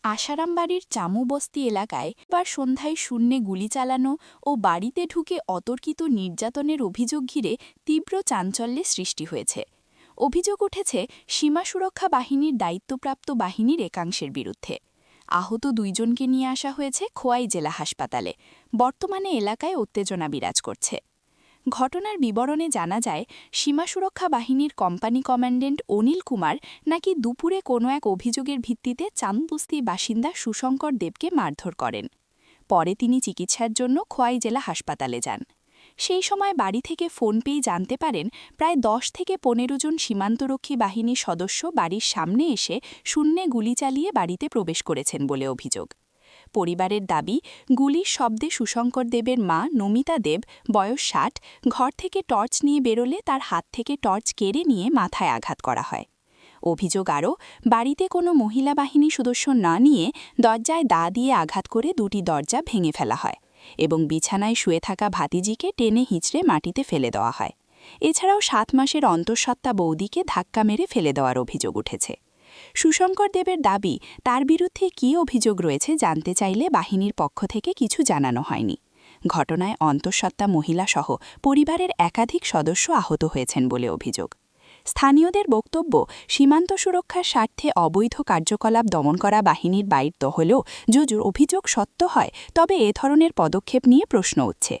আশারামবাড়ির চামুবস্তি এলাকায় বার সন্ধ্যায় শূন্যে গুলি চালানো ও বাড়িতে ঢুকে অতর্কিত নির্যাতনের অভিযোগ ঘিরে তীব্র চাঞ্চল্যের সৃষ্টি হয়েছে। অভিযোগ উঠেছে সীমা সুরক্ষা বাহিনীর দায়িত্বপ্রাপ্ত বাহিনীর একাংশের বিরুদ্ধে। আহত দুইজনকে নিয়ে আসা হয়েছে খোয়াই জেলা হাসপাতালে। বর্তমানে এলাকায় উত্তেজনা বিরাজ করছে। ঘটনার বিবরণে জানা যায়, সীমা সুরক্ষা বাহিনীর কোম্পানি কমান্ড্যান্ট অনিল কুমার নাকি দুপুরে কোনো এক অভিযোগের ভিত্তিতে চাঁদবস্তির বাসিন্দা সুশঙ্কর দেবকে মারধর করেন। পরে তিনি চিকিৎসার জন্য খোয়াই জেলা হাসপাতালে যান। সেই সময় বাড়ি থেকে ফোন পেয়ে জানতে পারেন প্রায় 10 থেকে 15 জন সীমান্তরক্ষী বাহিনীর সদস্য বাড়ির সামনে এসে শূন্যে গুলি চালিয়ে বাড়িতে প্রবেশ করেছেন বলে অভিযোগ। পরিবারের দাবি, গুলির শব্দে সুশঙ্কর দেবের মা নমিতা দেব, বয়স 60, ঘর থেকে টর্চ নিয়ে বেরোলে তার হাত থেকে টর্চ কেড়ে নিয়ে মাথায় আঘাত করা হয়। অভিযোগ আরও, বাড়িতে কোনো মহিলা বাহিনী সদস্য না নিয়ে দরজায় দা দিয়ে আঘাত করে দুটি দরজা ভেঙে ফেলা হয় এবং বিছানায় শুয়ে থাকা ভাতিজিকে টেনে হিঁচড়ে মাটিতে ফেলে দেওয়া হয়। এছাড়াও 7 মাসের অন্তঃসত্ত্বা বৌদিকে ধাক্কা মেরে ফেলে দেওয়ার অভিযোগ উঠেছে। সুশঙ্কর দেবের দাবি, তার বিরুদ্ধে কী অভিযোগ রয়েছে জানতে চাইলে বাহিনীর পক্ষ থেকে কিছু জানানো হয়নি। ঘটনায় অন্তঃসত্ত্বা মহিলাসহ পরিবারের একাধিক সদস্য আহত হয়েছেন বলে অভিযোগ। স্থানীয়দের বক্তব্য, সীমান্ত সুরক্ষার স্বার্থে অবৈধ কার্যকলাপ দমন করা বাহিনীর দায়িত্ব হলেও যদি অভিযোগ সত্য হয় তবে এ ধরনের পদক্ষেপ নিয়ে প্রশ্ন উঠছে।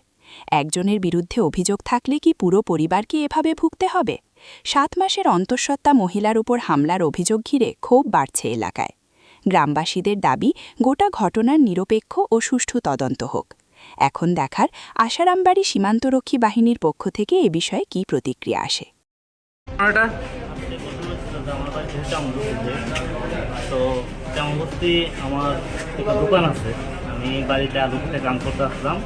একজনের বিরুদ্ধে অভিযোগ থাকলে কি পুরো পরিবারকে এভাবে ভুগতে হবে? 7 মাসের অন্তঃসত্ত্বা মহিলার উপর হামলার অভিযোগ ঘিরে ক্ষোভ বাড়ছে এলাকায়। গ্রামবাসীদের দাবি, গোটা ঘটনার নিরপেক্ষ ও সুষ্ঠু তদন্ত হোক। এখন দেখার আশারামবাড়ি সীমান্তরক্ষী বাহিনীর পক্ষ থেকে এ বিষয়ে কী প্রতিক্রিয়া আসে। আমার একটা দোকান আছে, আমি বাড়িতে আলু খেতে কাম করতে আসলাম।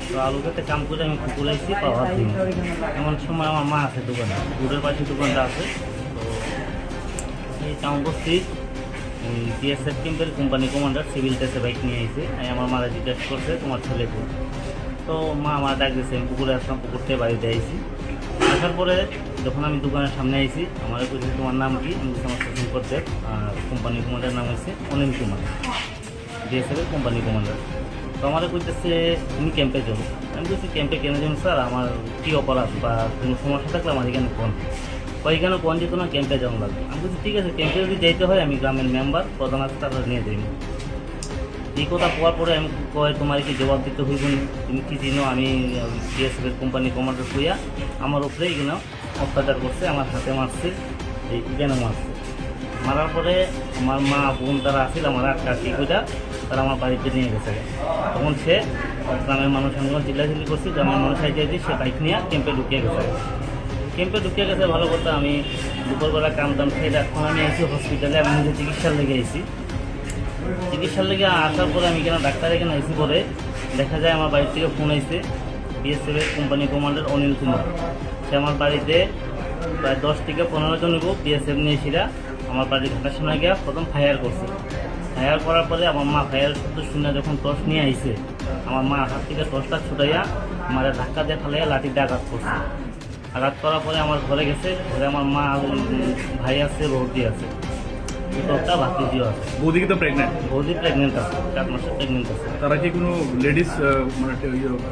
তো আলু খেতে কাম করে আমি পুকুর আসছি পাওয়ার দিন। এমন সময় আমার মা আছে দোকানে, পুকুরের পাশে দোকানটা আছে। তো এই চামবস্তির বিএসএফ ক্যাম্পের কোম্পানি কমান্ডার সিভিল ড্রেসে বাইক নিয়ে এসে আমার মারা জিজ্ঞেস করছে তোমার ছেলেকে। তো মা আমার ডাক দিয়েছে, আমি পুকুরে আসলাম, পুকুর থেকে বাড়িতে আইসি। আসার পরে যখন আমি দোকানের সামনে আইসি, আমার বলছি তোমার নাম কি? আমি আমার সুশঙ্কর দেব, কোম্পানি কমান্ডার নাম হচ্ছে অনিল কুমার, বিএসএফের কোম্পানি কমান্ডার। তো আমার কইতেছে তুমি ক্যাম্পে যাবো। আমি বলছি ক্যাম্পে কেন যাবেন স্যার, আমার কী অপরাধ বা কোনো সমস্যা থাকলে আমার এখানে কোন ওইখানে কোন যেত না, ক্যাম্পে যাওয়া লাগবে। আমি বলছি ঠিক আছে, ক্যাম্পে যদি যাইতে হয় আমি গ্রামের মেম্বার প্রধান আছে তারা নিয়ে যাই। এই কথা পাওয়ার পরে আমি কয় তোমার কি জবাব দিতে হইব না, তুমি কি চিনো আমি বিএসএফের কোম্পানি কমান্ডার হইয়া আমার উপরে এখানে অত্যাচার করছে, আমার হাতে মারছে, এখানে মারছে। মারার পরে আমার মা বোন তারা আসছিল, আমার আর কাকি কইটা তারা আমার বাড়িতে নিয়ে গেছে। তখন সে গ্রামের মানুষ আমি যখন চিল্লাচিল্লি করছি, গ্রামের মানুষ আইতে সে বাইক নিয়ে ক্যাম্পে ঢুকিয়ে গেছে। ক্যাম্পে ঢুকিয়ে গেছে ভালো কথা। আমি দুপুরবেলা কাম টাম খেয়ে এখন আমি আইসি হসপিটালে, আমি নিজে চিকিৎসার লেগে আইসি। চিকিৎসার লেগে আসার পরে আমি কেন ডাক্তার এখানে আইসি পরে দেখা যায় আমার বাড়ির থেকে ফোন আইসে বিএসএফের কোম্পানি কমান্ডার অনিল কুমার। সে আমার বাড়িতে প্রায় 10 থেকে 15 জন বিএসএফ নিয়ে এসেরা আমার বাড়ির ঘাটার সামনে গিয়ে প্রথম ফায়ার করছে। ফায়ার করার পরে আমার মা ফায়ার শব্দ শুনে যখন টর্চ নিয়ে আইসে, আমার মা হাত থেকে টর্চটা ছুটাইয়া আমার ধাক্কা দিয়ে ফালাইয়া লাঠিতে আঘাত করছে। আঘাত করার পরে আমার ঘরে গেছে, ঘরে আমার মা ভাই আছে, বৌদি আছে, দুটোটা ভাতিজিও আছে। বৌদি কি তো প্রেগনেন্ট? বৌদি প্রেগনেন্ট আছে, 4 মাসের প্রেগনেন্ট আছে। তারা কি কোনো লেডিস মানে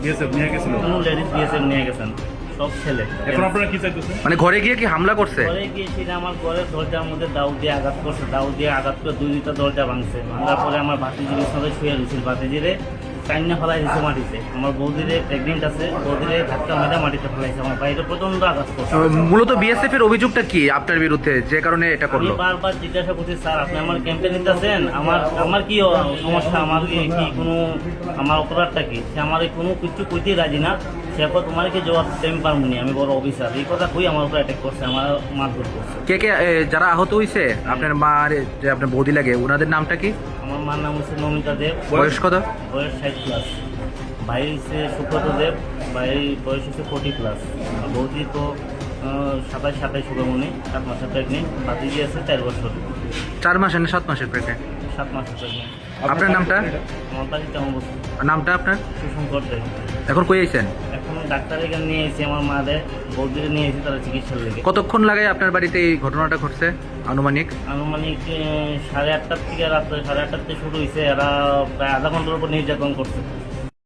বিএসএফ নিয়ে গেছিল? কোনো লেডিস বিএসএফ নিয়ে গেছেন, সব ছেলে। এখন আপনারা কি চাইতেছেন? মানে ঘরে গিয়ে কি হামলা করছে? ঘরে গিয়েছিল, আমার ঘরের দরজার মধ্যে দাউ দিয়ে আঘাত করছে, দাউ দিয়ে আঘাত করে 2-2টা দরজা ভাঙছে। ভাঙার পরে আমার ভাতিজির সাথে শুয়ে রয়েছিল, ভাতিজিরে কান্না ফেলাই দিচ্ছে মাটিতে। আমার বৌদিরে প্রেগনেন্ট আছে, বৌদিরে ধাক্কা মেরে মাটিতে ফেলাইছে, আমার বাইরে প্রচন্ড আঘাত করছে। মূলত বিএসএফ এর অভিযোগটা কি আপনার বিরুদ্ধে, যে কারণে এটা আমি করলো? বারবার জিজ্ঞাসা করছি, স্যার আপনি আমার ক্যাম্পে নিতেছেন, আমার কি সমস্যা, আমার কি কোনো আমার অপরাধটা কি? সে আমার কোনো কিছু কইতেই রাজি না। সে তোমার কি জবাব দিতে আমি পারবো না, আমি বড় অফিসার। এই কথা কই আমার উপর অ্যাটাক করছে, আমার মারধর করছে। কে কে যারা আহত হয়েছে আপনার মা আর যে আপনার বৌদি লাগে, ওনাদের নামটা কি? আমার মার নাম হচ্ছে নমিতা দেব, বয়স কত? বয়স 60+। ভাই হচ্ছে সুব্রত দেব, ভাই বয়স হচ্ছে 40+। বৌদি তো 27 শুভমণি, 7 মাসের প্রেগনেন্ট। ভাতিজি আছে 4 বছর। 4 মাসের না 7 মাসের প্রেগনেন্ট? 7 মাসের প্রেগনেন্ট। আপনার নামটা? আমার বাড়িতে আমার নামটা আপনার? সুশঙ্কর দেব। এখন কই আইছেন? এখন ডাক্তার এখানে নিয়ে এসেছি, আমার মাদের বৌদিকে নিয়ে এসেছি তারা চিকিৎসার লেগে। কতক্ষণ লাগে আপনার বাড়িতে এই ঘটনাটা ঘটছে আনুমানিক? আনুমানিক 8:30 থেকে রাত্রে 8:30 থেকে শুরু হয়েছে, এরা প্রায় আধা ঘন্টার উপর নির্যাতন করছে।